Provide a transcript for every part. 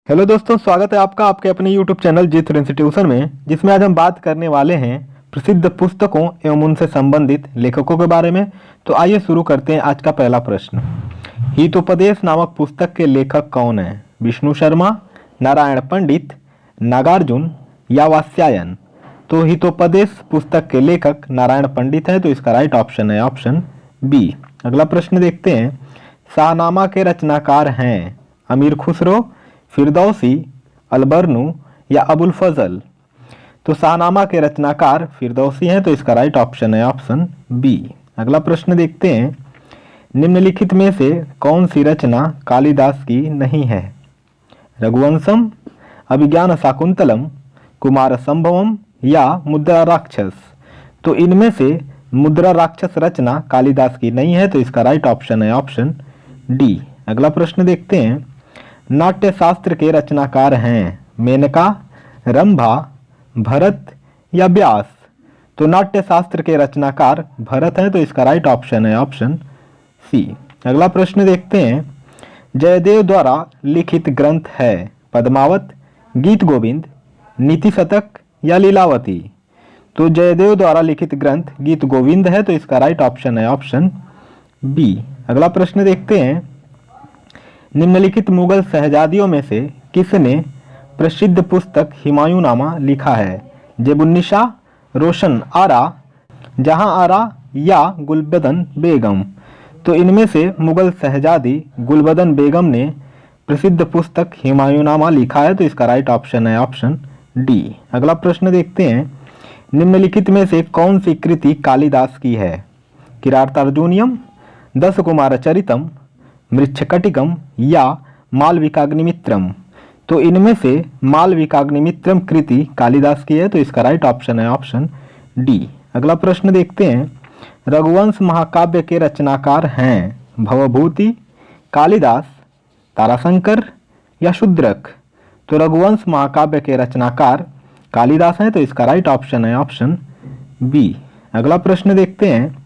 Hello दोस्तों, स्वागत है आपका आपके अपने YouTube चैनल जी थ्रू इंस्टीट्यूशन में, जिसमें आज हम बात करने वाले हैं प्रसिद्ध पुस्तकों एवं उनसे संबंधित लेखकों के बारे में। तो आइए शुरू करते हैं आज का पहला प्रश्न। हितोपदेश नामक पुस्तक के लेखक कौन हैं? विष्णु शर्मा, नारायण पंडित, नागार्जुन या वात्स्यायन? तो हितोपदेश पुस्तक के लेखक नारायण पंडित हैं, तो इसका राइट ऑप्शन है ऑप्शन बी। अगला प्रश्न देखते हैं। शाहनामा के रचनाकार हैं अमीर खुसरो, फिरदौसी, अलबरनू या अबुल फजल? तो शाहनामा के रचनाकार फिरदौसी हैं, तो इसका राइट ऑप्शन है ऑप्शन बी। अगला प्रश्न देखते हैं। निम्नलिखित में से कौन सी रचना कालिदास की नहीं है? रघुवंशम, अभिज्ञान शाकुंतलम, कुमार संभवम या मुद्रा राक्षस? तो इनमें से मुद्रा राक्षस रचना कालिदास की नहीं है, तो इसका राइट ऑप्शन है ऑप्शन डी। अगला प्रश्न देखते हैं। नाट्य शास्त्र के रचनाकार हैं मेनका, रंभा, भरत या व्यास? तो नाट्य शास्त्र के रचनाकार भरत हैं, तो इसका राइट ऑप्शन है ऑप्शन सी। अगला प्रश्न देखते हैं। जयदेव द्वारा लिखित ग्रंथ है पद्मावत, गीत गोविंद, नीति शतक या लीलावती? तो जयदेव द्वारा लिखित ग्रंथ गीत गोविंद है, तो इसका राइट ऑप्शन है ऑप्शन बी। अगला प्रश्न देखते हैं। निम्नलिखित मुगल शहजादियों में से किसने प्रसिद्ध पुस्तक हुमायूंनामा लिखा है? जेबुन्निसा, रोशन आरा, जहां आरा या गुलबदन बेगम? तो इनमें से मुगल शहजादी गुलबदन बेगम ने प्रसिद्ध पुस्तक हुमायूंनामा लिखा है, तो इसका राइट ऑप्शन है ऑप्शन डी। अगला प्रश्न देखते हैं। निम्नलिखित में से कौन सी कृति कालिदास की है? किरातार्जुनीयम, दस कुमार चरितम, मृच्छकटिकम या मालविकाग्निमित्रम? तो इनमें से मालविकाग्निमित्रम कृति कालिदास की है, तो इसका राइट ऑप्शन है ऑप्शन डी। अगला प्रश्न देखते हैं। रघुवंश महाकाव्य के रचनाकार हैं भवभूति, कालिदास, ताराशंकर या शूद्रक? तो रघुवंश महाकाव्य के रचनाकार कालिदास हैं, तो इसका राइट ऑप्शन है ऑप्शन बी। अगला प्रश्न देखते हैं।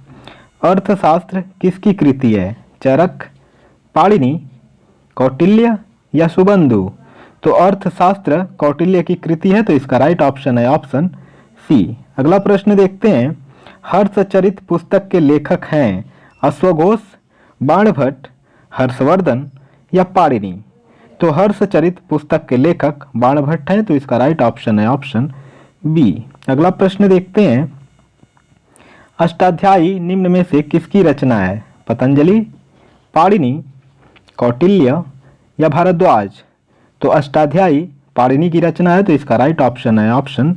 अर्थशास्त्र किसकी कृति है? चरक, पाणिनि, कौटिल्य या सुबंधु? तो अर्थशास्त्र कौटिल्य की कृति है, तो इसका राइट ऑप्शन है ऑप्शन सी। अगला प्रश्न देखते हैं। हर्षचरित पुस्तक के लेखक हैं अश्वघोष, बाणभट्ट, हर्षवर्धन या पाणिनि? तो हर्षचरित पुस्तक के लेखक बाणभट्ट हैं, तो इसका राइट ऑप्शन है ऑप्शन बी। अगला प्रश्न देखते हैं। अष्टाध्यायी निम्न में से किसकी रचना है? पतंजलि, पाणिनि, कौटिल्य या भारद्वाज? तो अष्टाध्यायी पाणिनि की रचना है, तो इसका राइट ऑप्शन है ऑप्शन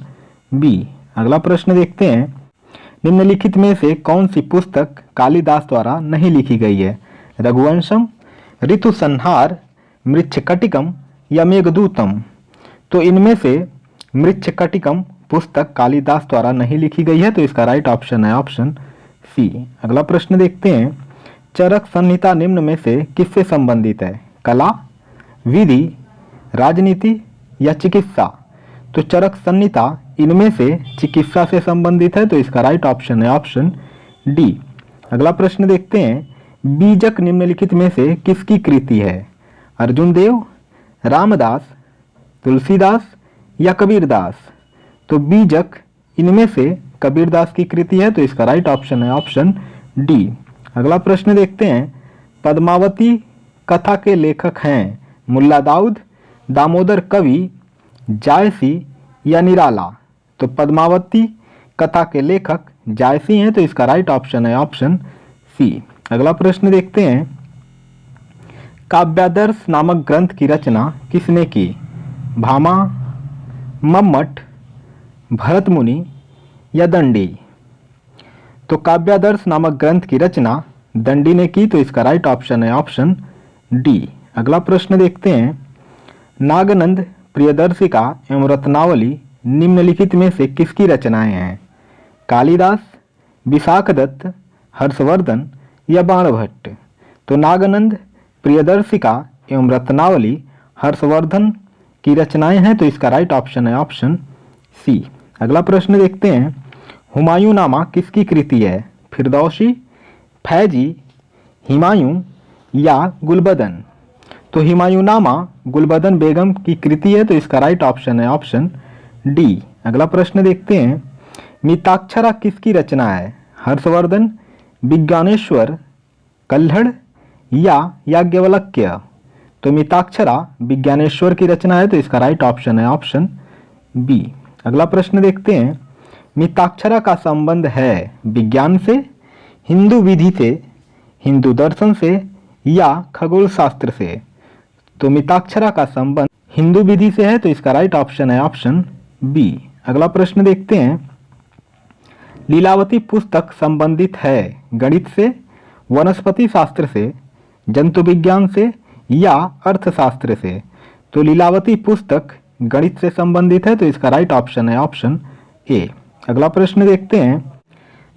बी। अगला प्रश्न देखते हैं। निम्नलिखित में से कौन सी पुस्तक कालिदास द्वारा नहीं लिखी गई है? रघुवंशम, ऋतु संहार, मृच्छकटिकम या मेघदूतम? तो इनमें से मृच्छकटिकम पुस्तक कालिदास द्वारा नहीं लिखी गई है, तो इसका राइट ऑप्शन है ऑप्शन सी। अगला प्रश्न देखते हैं। चरक संहिता निम्न में से किससे संबंधित है? कला, विधि, राजनीति या चिकित्सा? तो चरक संहिता इनमें से चिकित्सा से संबंधित है, तो इसका राइट ऑप्शन है ऑप्शन डी। अगला प्रश्न देखते हैं। बीजक निम्नलिखित में से किसकी कृति है? अर्जुन देव, रामदास, तुलसीदास या कबीरदास? तो बीजक इनमें से कबीरदास की कृति है, तो इसका राइट ऑप्शन है ऑप्शन डी। अगला प्रश्न देखते हैं। पद्मावती कथा के लेखक हैं मुल्ला दाऊद, दामोदर कवि, जायसी या निराला? तो पद्मावती कथा के लेखक जायसी हैं, तो इसका राइट ऑप्शन है ऑप्शन सी। अगला प्रश्न देखते हैं। काव्यादर्श नामक ग्रंथ की रचना किसने की? भामा, मम्मट, भरतमुनि या दंडी? तो काव्यादर्श नामक ग्रंथ की रचना दंडी ने की, तो इसका राइट ऑप्शन है ऑप्शन डी। अगला प्रश्न देखते हैं। नागनंद, प्रियदर्शिका एवं रत्नावली निम्नलिखित में से किसकी रचनाएं हैं? कालिदास, विशाखदत्त, हर्षवर्धन या बाणभट्ट? तो नागनंद, प्रियदर्शिका एवं रत्नावली हर्षवर्धन की रचनाएं हैं, तो इसका राइट ऑप्शन है ऑप्शन सी। अगला प्रश्न देखते हैं। हुमायूंनामा किसकी कृति है? फिरदौसी, फैजी, हुमायूं या गुलबदन? तो हुमायूंनामा गुलबदन बेगम की कृति है, तो इसका राइट ऑप्शन है ऑप्शन डी। अगला प्रश्न देखते हैं, मिताक्षरा किसकी रचना है? हर्षवर्धन, विज्ञानेश्वर, कल्हड़ या याज्ञवल्क्य? तो मिताक्षरा विज्ञानेश्वर की रचना है, तो इसका राइट ऑप्शन है ऑप्शन बी। अगला प्रश्न देखते हैं, मिताक्षरा का संबंध है विज्ञान से, हिंदू विधि से, हिंदू दर्शन से या खगोल शास्त्र से? तो मिताक्षरा का संबंध हिंदू विधि से है, तो इसका राइट ऑप्शन है ऑप्शन बी। अगला प्रश्न देखते हैं, लीलावती पुस्तक संबंधित है गणित से, वनस्पति शास्त्र से, जंतु विज्ञान से या अर्थशास्त्र से? तो लीलावती पुस्तक गणित से संबंधित है, तो इसका राइट ऑप्शन है ऑप्शन ए। अगला प्रश्न देखते हैं,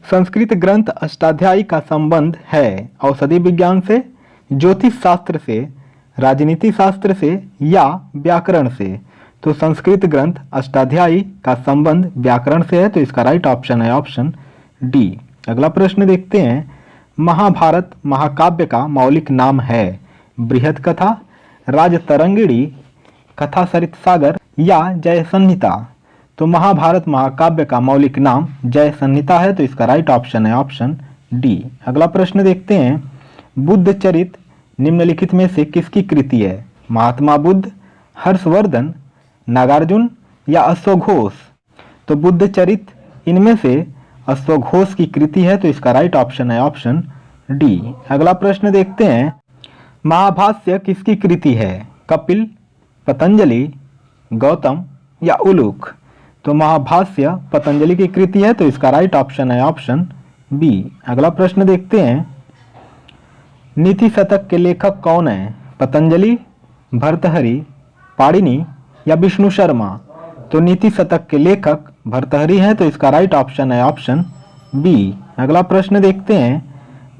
संस्कृत ग्रंथ अष्टाध्यायी का संबंध है औषधि विज्ञान से, ज्योतिष शास्त्र से, राजनीति शास्त्र से या व्याकरण से? तो संस्कृत ग्रंथ अष्टाध्यायी का संबंध व्याकरण से है, तो इसका राइट ऑप्शन है ऑप्शन डी। अगला प्रश्न देखते हैं, महाभारत महाकाव्य का मौलिक नाम है बृहद कथा, राजतरंगिणी, कथा सरित सागर या जय संहिता? तो महाभारत महाकाव्य का मौलिक नाम जय संहिता है, तो इसका राइट ऑप्शन है ऑप्शन डी। अगला प्रश्न देखते हैं, बुद्ध चरित निम्नलिखित में से किसकी कृति है? महात्मा बुद्ध, हर्षवर्धन, नागार्जुन या अश्वघोष? तो बुद्ध चरित इनमें से अश्वघोष की कृति है, तो इसका राइट ऑप्शन है ऑप्शन डी। अगला प्रश्न देखते हैं, महाभाष्य किसकी कृति है? कपिल, पतंजलि, गौतम या उलूक? तो महाभाष्य पतंजलि की कृति है, तो इसका राइट ऑप्शन है ऑप्शन बी। अगला प्रश्न देखते हैं, नीति शतक के लेखक कौन है? पतंजलि, भर्तृहरि, पाणिनि या विष्णु शर्मा? तो नीति शतक के लेखक भर्तृहरि हैं, तो इसका राइट ऑप्शन है ऑप्शन बी। अगला प्रश्न देखते हैं,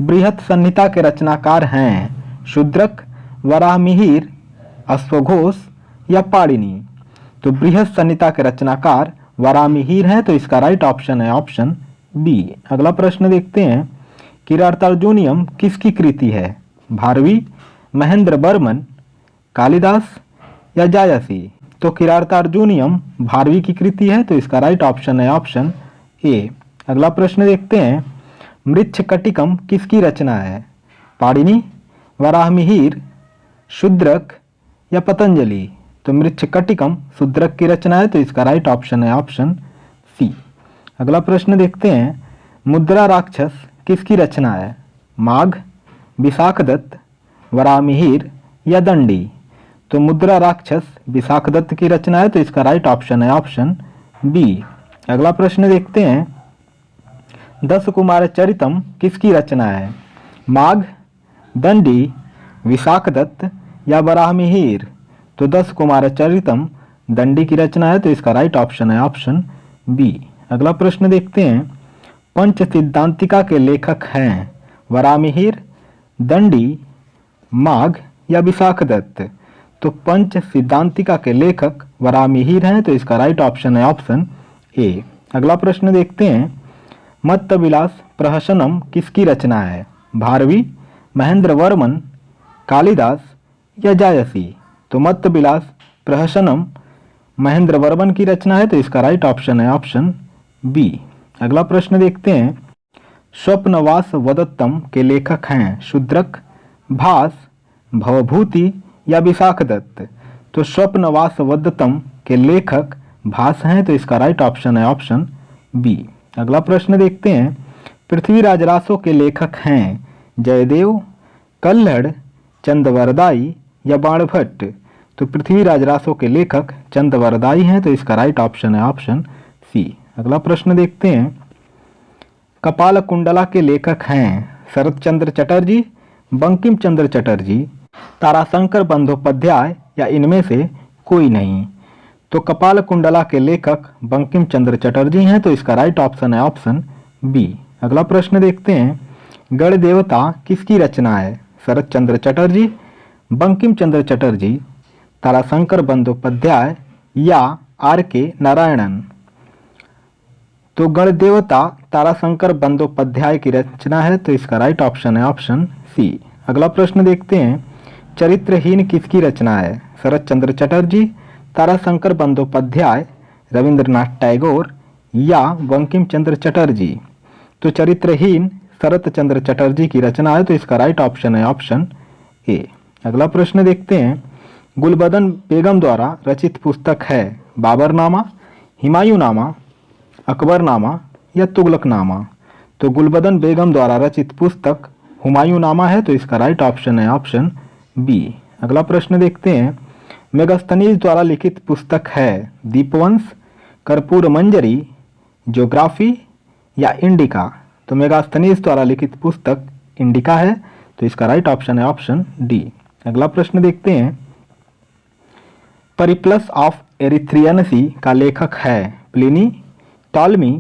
बृहत संहिता के रचनाकार हैं शूद्रक, वराहमिहिर, अश्वघोष या पाणिनि? तो बृहत संहिता के रचनाकार वराहमिहिर हैं, तो इसका राइट ऑप्शन है ऑप्शन बी। अगला प्रश्न देखते हैं, किरातार्जुनीयम किसकी कृति है? भारवी, महेंद्र बर्मन, कालिदास या जायसी? तो किरातार्जुनीयम भारवी की कृति है, तो इसका राइट ऑप्शन है ऑप्शन ए। अगला प्रश्न देखते हैं, मृच्छकटिकम किसकी रचना है? पाणिनि, वराहमिहिर, शूद्रक या पतंजलि? तो मृच्छकटिकम शूद्रक की रचना है, तो इसका राइट ऑप्शन है ऑप्शन सी। अगला प्रश्न देखते हैं, मुद्रा राक्षस किसकी रचना है? माघ, विशाखदत्त, वराहमिहिर या दंडी? तो मुद्रा राक्षस विशाखदत्त की रचना है, तो इसका राइट ऑप्शन है ऑप्शन बी। अगला प्रश्न देखते हैं, दस कुमार चरितम किसकी रचना है? माघ, दंडी, विशाखदत्त या वराहमिहिर? तो दस कुमार चरितम दंडी की रचना है, तो इसका राइट ऑप्शन है ऑप्शन बी। अगला प्रश्न देखते हैं, पंच सिद्धांतिका के लेखक हैं वराहमिहिर, दंडी, माघ या विशाखदत्त? तो पंच सिद्धांतिका के लेखक वराहमिहिर हैं, तो इसका राइट ऑप्शन है ऑप्शन ए। अगला प्रश्न देखते हैं, मत्तविलास प्रहसनम किसकी रचना है? भारवी, महेंद्र वर्मन, कालिदास या जायसी? तो मत्तविलास प्रहसनम महेंद्र वर्मन की रचना है, तो इसका राइट ऑप्शन है ऑप्शन बी। अगला प्रश्न देखते हैं, स्वप्नवास वदत्तम के लेखक हैं शूद्रक, भास, भवभूति या विशाखदत्त? तो स्वप्नवास वदत्तम के लेखक भास हैं, तो इसका राइट ऑप्शन है ऑप्शन बी। अगला प्रश्न देखते हैं, पृथ्वीराज रासो के लेखक हैं जयदेव, कल्हड़, चंदवरदाई या बाणभट्ट? तो पृथ्वीराज रासो के लेखक चंदवरदाई हैं, तो इसका राइट ऑप्शन है ऑप्शन सी। अगला प्रश्न देखते हैं, कपाल कुंडला के लेखक हैं शरत चंद्र चटर्जी, बंकिम चंद्र चटर्जी, ताराशंकर बंदोपाध्याय या इनमें से कोई नहीं? तो कपाल कुंडला के लेखक बंकिम चंद्र चटर्जी हैं, तो इसका राइट ऑप्शन है ऑप्शन बी। अगला प्रश्न देखते हैं, गण देवता किसकी रचना है? शरत चंद्र चटर्जी, बंकिम चंद्र चटर्जी, ताराशंकर बंदोपाध्याय या R.K. नारायणन? तो गण देवता ताराशंकर बंदोपाध्याय की रचना है, तो इसका राइट ऑप्शन है ऑप्शन सी। अगला प्रश्न देखते हैं, चरित्रहीन किसकी रचना है? शरत चंद्र चटर्जी, ताराशंकर बंदोपाध्याय, रविंद्रनाथ टैगोर या बंकिम चंद्र चटर्जी? तो चरित्रहीन शरत चंद्र चटर्जी की रचना है, तो इसका राइट ऑप्शन है ऑप्शन ए। अगला प्रश्न देखते हैं। गुलबदन बेगम द्वारा रचित पुस्तक है बाबरनामा, हुमायूंनामा, अकबरनामा या तुगलकनामा? तो गुलबदन बेगम द्वारा रचित पुस्तक हुमायूंनामा है, तो इसका राइट ऑप्शन है ऑप्शन बी। अगला प्रश्न देखते हैं। मेगास्थनीज द्वारा लिखित पुस्तक है दीपवंश, कर्पूर मंजरी, ज्योग्राफी या इंडिका? तो मेगास्थनीज द्वारा लिखित पुस्तक इंडिका है, तो इसका राइट ऑप्शन है ऑप्शन डी। अगला प्रश्न देखते हैं। परिप्लस ऑफ एरिथ्रियनसी का लेखक है प्लिनी, टॉलमी,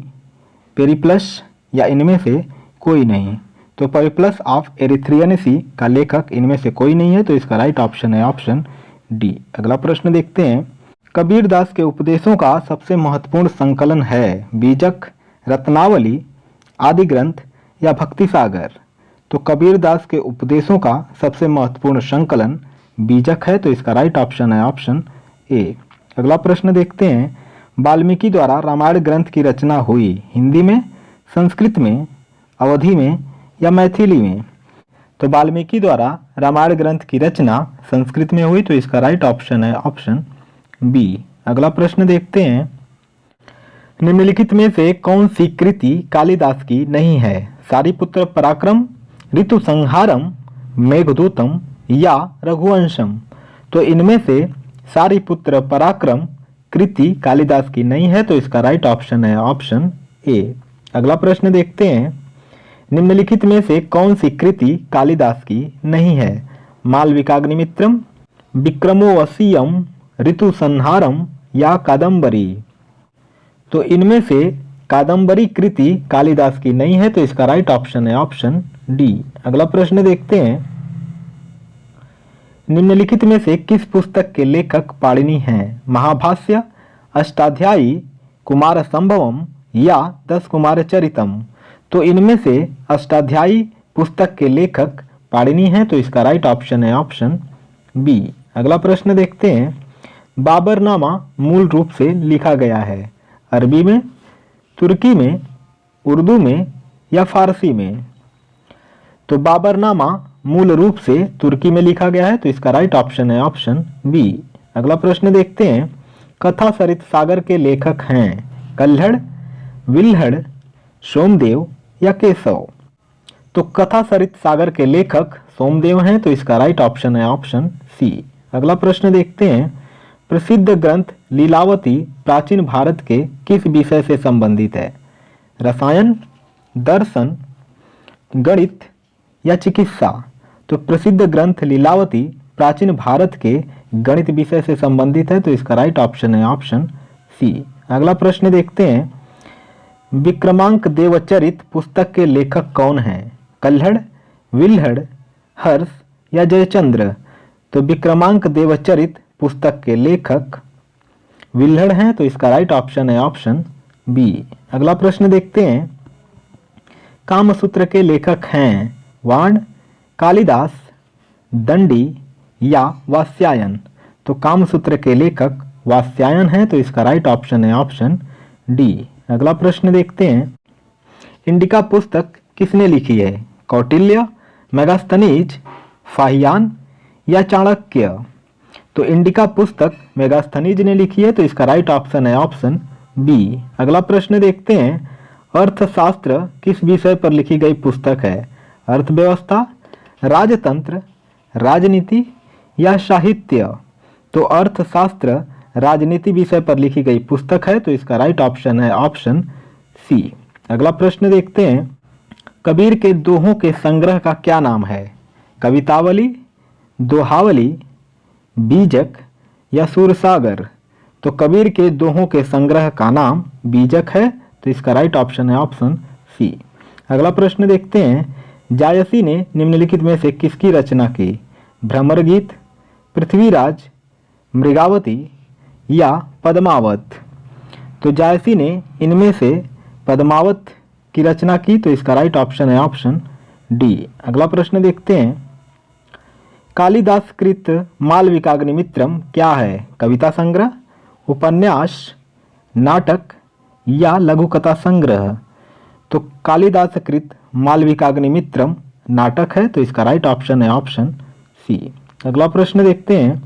पेरिप्लस या इनमें से कोई नहीं? तो परिप्लस ऑफ एरिथ्रियनसी का लेखक इनमें से कोई नहीं है, तो इसका राइट ऑप्शन है ऑप्शन डी। अगला प्रश्न देखते हैं। कबीर दास के उपदेशों का सबसे महत्वपूर्ण संकलन है बीजक, रत्नावली, आदि ग्रंथ या भक्ति सागर? तो कबीर दास के उपदेशों का सबसे महत्वपूर्ण संकलन बीजक है, तो इसका राइट ऑप्शन है ऑप्शन ए। अगला प्रश्न देखते हैं। वाल्मीकि द्वारा रामायण ग्रंथ की रचना हुई हिंदी में, संस्कृत में, अवधी में या मैथिली में? तो वाल्मीकि द्वारा रामायण ग्रंथ की रचना संस्कृत में हुई, तो इसका राइट ऑप्शन है ऑप्शन बी। अगला प्रश्न देखते हैं। निम्नलिखित में से कौन सी कृति कालिदास की नहीं है? सारिपुत्र पराक्रम, ऋतु संहारम, मेघदूतम या रघुवंशम? तो इनमें से सारिपुत्र पराक्रम कृति कालिदास की नहीं है, तो इसका राइट ऑप्शन है ऑप्शन ए। अगला प्रश्न देखते हैं। निम्नलिखित में से कौन सी कृति कालिदास की नहीं है? मालविकाग्निमित्रम, विक्रमोर्वशीयम, ऋतु संहारम या कादम्बरी? तो इनमें से कादम्बरी कृति कालिदास की नहीं है, तो इसका राइट ऑप्शन है ऑप्शन डी। अगला प्रश्न देखते हैं। निम्नलिखित में से किस पुस्तक के लेखक पाणिनि हैं? महाभाष्य, अष्टाध्यायी, कुमार संभवम या 10 कुमार चरितम? तो इनमें से अष्टाध्यायी पुस्तक के लेखक पाणिनि हैं, तो इसका राइट ऑप्शन है ऑप्शन बी। अगला प्रश्न देखते हैं। बाबरनामा मूल रूप से लिखा गया है अरबी में, तुर्की में, उर्दू में या फारसी में? तो बाबरनामा मूल रूप से तुर्की में लिखा गया है, तो इसका राइट ऑप्शन है ऑप्शन बी। अगला प्रश्न देखते हैं। कथा सरित सागर के लेखक हैं कल्हड़, विल्हड़, सोमदेव या केशव? तो कथा सरित सागर के लेखक सोमदेव हैं, तो इसका राइट ऑप्शन है ऑप्शन सी। अगला प्रश्न देखते हैं। प्रसिद्ध ग्रंथ लीलावती प्राचीन भारत के किस विषय से संबंधित है? रसायन, दर्शन, गणित या चिकित्सा? तो प्रसिद्ध ग्रंथ लीलावती प्राचीन भारत के गणित विषय से संबंधित है, तो इसका राइट ऑप्शन है ऑप्शन सी। अगला प्रश्न देखते हैं। विक्रमांक देवचरित पुस्तक के लेखक कौन हैं? कल्हड़, विल्हड़, हर्ष या जयचंद्र? तो विक्रमांक देवचरित पुस्तक के लेखक विल्हड़ हैं, तो इसका राइट ऑप्शन है ऑप्शन बी। अगला प्रश्न देखते हैं। कामसूत्र के लेखक हैं वाण, कालिदास, दंडी या वात्स्यायन? तो कामसूत्र के लेखक वात्स्यायन हैं, तो इसका राइट ऑप्शन है ऑप्शन डी। अगला प्रश्न देखते हैं। इंडिका पुस्तक किसने लिखी है? कौटिल्य, मेगास्थनीज, फाहियान या चाणक्य? तो इंडिका पुस्तक मेगास्थनीज ने लिखी है, तो इसका राइट ऑप्शन है ऑप्शन बी। अगला प्रश्न देखते हैं। अर्थशास्त्र किस विषय पर लिखी गई पुस्तक है? अर्थव्यवस्था, राजतंत्र, राजनीति या साहित्य? तो अर्थशास्त्र राजनीति विषय पर लिखी गई पुस्तक है, तो इसका राइट ऑप्शन है ऑप्शन सी। अगला प्रश्न देखते हैं। कबीर के दोहों के संग्रह का क्या नाम है? कवितावली, दोहावली, बीजक या सूरसागर? तो कबीर के दोहों के संग्रह का नाम बीजक है, तो इसका राइट ऑप्शन है ऑप्शन सी। अगला प्रश्न देखते हैं। जायसी ने निम्नलिखित में से किसकी रचना की? भ्रमर गीत, पृथ्वीराज, मृगावती या पद्मावत? तो जायसी ने इनमें से पद्मावत की रचना की, तो इसका राइट ऑप्शन है ऑप्शन डी। अगला प्रश्न देखते हैं। कालिदास कृत मालविकाग्निमित्रम क्या है? कविता संग्रह, उपन्यास, नाटक या लघुकथा संग्रह? तो कालिदास कृत मालविकाग्निमित्रम नाटक है, तो इसका राइट ऑप्शन है ऑप्शन सी। अगला प्रश्न देखते हैं,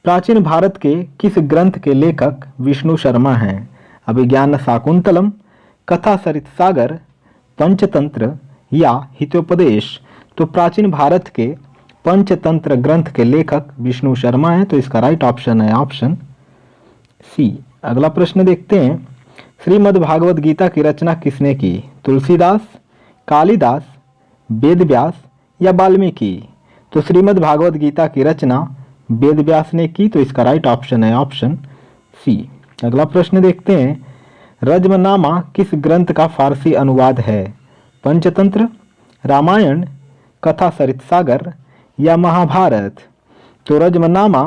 प्राचीन भारत के किस ग्रंथ के लेखक विष्णु शर्मा हैं? अभिज्ञान शाकुंतलम, कथा सरित सागर, पंचतंत्र या हितोपदेश? तो प्राचीन भारत के पंचतंत्र ग्रंथ के लेखक विष्णु शर्मा हैं, तो इसका राइट ऑप्शन है ऑप्शन सी। अगला प्रश्न देखते हैं, श्रीमद् भागवत गीता की रचना किसने की? तुलसीदास, कालिदास, वेदव्यास या वाल्मीकि? तो श्रीमद् भागवत गीता की रचना वेदव्यास ने की, तो इसका राइट ऑप्शन है ऑप्शन सी। अगला प्रश्न देखते हैं, रज्मनामा किस ग्रंथ का फारसी अनुवाद है? पंचतंत्र, रामायण, कथा सरित सागर या महाभारत? तो रज्मनामा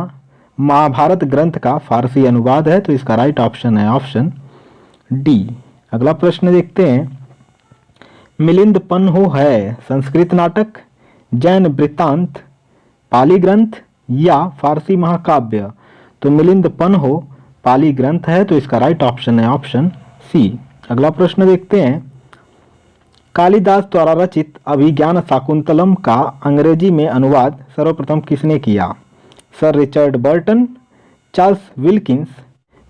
महाभारत ग्रंथ का फारसी अनुवाद है, तो इसका राइट ऑप्शन है ऑप्शन डी। अगला प्रश्न देखते हैं, मिलिंद पन्हो है संस्कृत नाटक, जैन वृत्तांत, पाली ग्रंथ या फारसी महाकाव्य? तो मिलिंद पन्हो पाली ग्रंथ है, तो इसका राइट ऑप्शन है ऑप्शन सी। अगला प्रश्न देखते हैं, कालिदास द्वारा रचित अभिज्ञान शाकुंतलम का अंग्रेजी में अनुवाद सर्वप्रथम किसने किया? Sir Richard Burton, Charles Wilkins,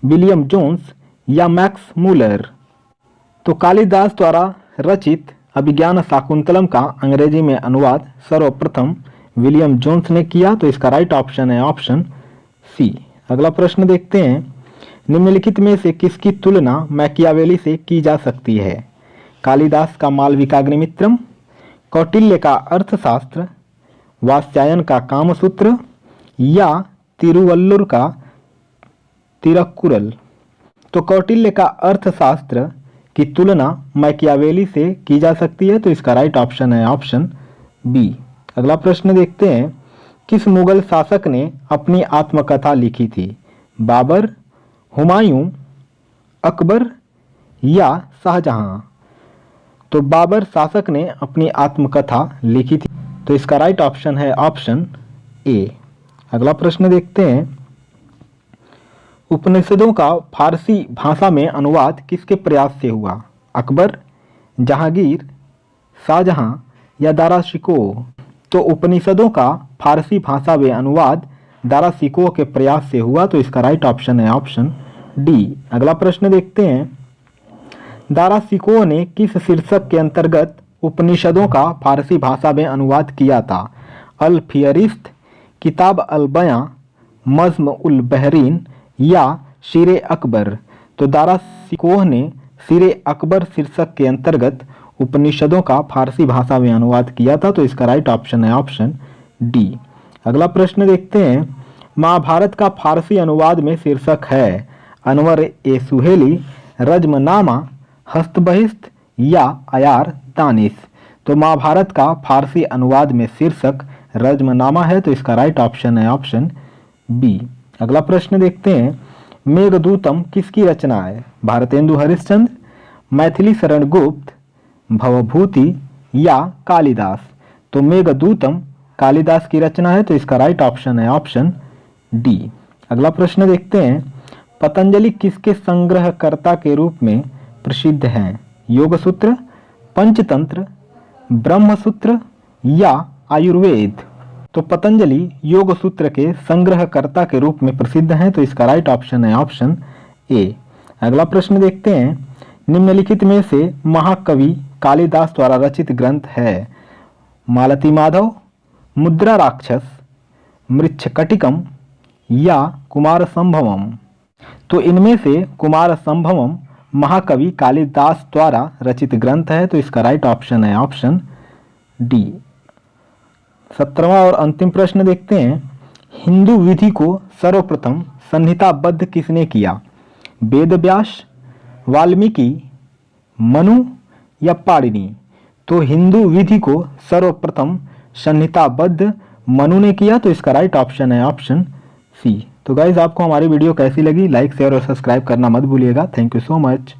William Jones या मैक्स मूलर? तो कालिदास द्वारा रचित अभिज्ञान शाकुंतलम का अंग्रेजी में अनुवाद सर्वप्रथम विलियम जोन्स ने किया, तो इसका राइट ऑप्शन है ऑप्शन सी। अगला प्रश्न देखते हैं, निम्नलिखित में से किसकी तुलना मैकियावेली से की जा सकती है? कालिदास का मालविकाग्निमित्रम, कौटिल्य का अर्थशास्त्र, वात्स्यायन का कामसूत्र या तिरुवल्लुर का तिरुक्कुरल? तो कौटिल्य का अर्थशास्त्र की तुलना मैकियावेली से की जा सकती है, तो इसका राइट ऑप्शन है ऑप्शन बी। अगला प्रश्न देखते हैं, किस मुगल शासक ने अपनी आत्मकथा लिखी थी? बाबर, हुमायूं, अकबर या शाहजहां? तो बाबर शासक ने अपनी आत्मकथा लिखी थी, तो इसका राइट ऑप्शन है ऑप्शन ए। अगला प्रश्न देखते हैं, उपनिषदों का फारसी भाषा में अनुवाद किसके प्रयास से हुआ? अकबर, जहांगीर, शाहजहां या दारा शिकोह? तो उपनिषदों का फारसी भाषा में अनुवाद दारा शिकोह के प्रयास से हुआ, तो इसका राइट ऑप्शन है ऑप्शन डी। अगला प्रश्न देखते हैं, दारा शिकोह ने किस शीर्षक के अंतर्गत उपनिषदों का फारसी भाषा में अनुवाद किया था? अल फिहरिस्त, किताब अल बयां, मज़्म उल बहरीन या शीरे अकबर? तो दारा शिकोह ने शीरे अकबर शीर्षक के अंतर्गत उपनिषदों का फारसी भाषा में अनुवाद किया था, तो इसका राइट ऑप्शन है ऑप्शन डी। अगला प्रश्न देखते हैं, महाभारत का फारसी अनुवाद में शीर्षक है? अनवर ए सुहेली, रज्मनामा, हस्तबहिष्ट या अयार दानिश? तो महाभारत का फारसी अनुवाद में शीर्षक रज्मनामा है, तो इसका राइट ऑप्शन है ऑप्शन बी। अगला प्रश्न देखते हैं, मेघदूतम किसकी रचना है? भारतेंदु हरिश्चंद्र, मैथिली शरण गुप्त, भवभूति या कालिदास? तो मेघदूतम कालिदास की रचना है, तो इसका राइट ऑप्शन है ऑप्शन डी। अगला प्रश्न देखते हैं, पतंजलि किसके संग्रहकर्ता के रूप में प्रसिद्ध हैं? योगसूत्र, पंचतंत्र, ब्रह्मसूत्र या आयुर्वेद? तो पतंजलि योगसूत्र के संग्रहकर्ता के रूप में प्रसिद्ध हैं, तो इसका राइट ऑप्शन है ऑप्शन ए। अगला प्रश्न देखते हैं, निम्नलिखित में से महाकवि कालिदास द्वारा रचित ग्रंथ है? मालती माधव, मुद्रा राक्षस, मृच्छकटिकम या कुमार संभवम? तो इनमें से कुमार संभवम महाकवि कालिदास द्वारा रचित ग्रंथ है, तो इसका राइट ऑप्शन है ऑप्शन डी। 17वां और अंतिम प्रश्न देखते हैं, हिंदू विधि को सर्वप्रथम संहिताबद्ध किसने किया? वेदव्यास, वाल्मीकि, मनु या पाणिनि? तो हिंदू विधि को सर्वप्रथम संहिताबद्ध मनु ने किया, तो इसका राइट ऑप्शन है ऑप्शन सी। तो गाइज, आपको हमारी वीडियो कैसी लगी? लाइक, शेयर और सब्सक्राइब करना मत भूलिएगा। Thank you so much.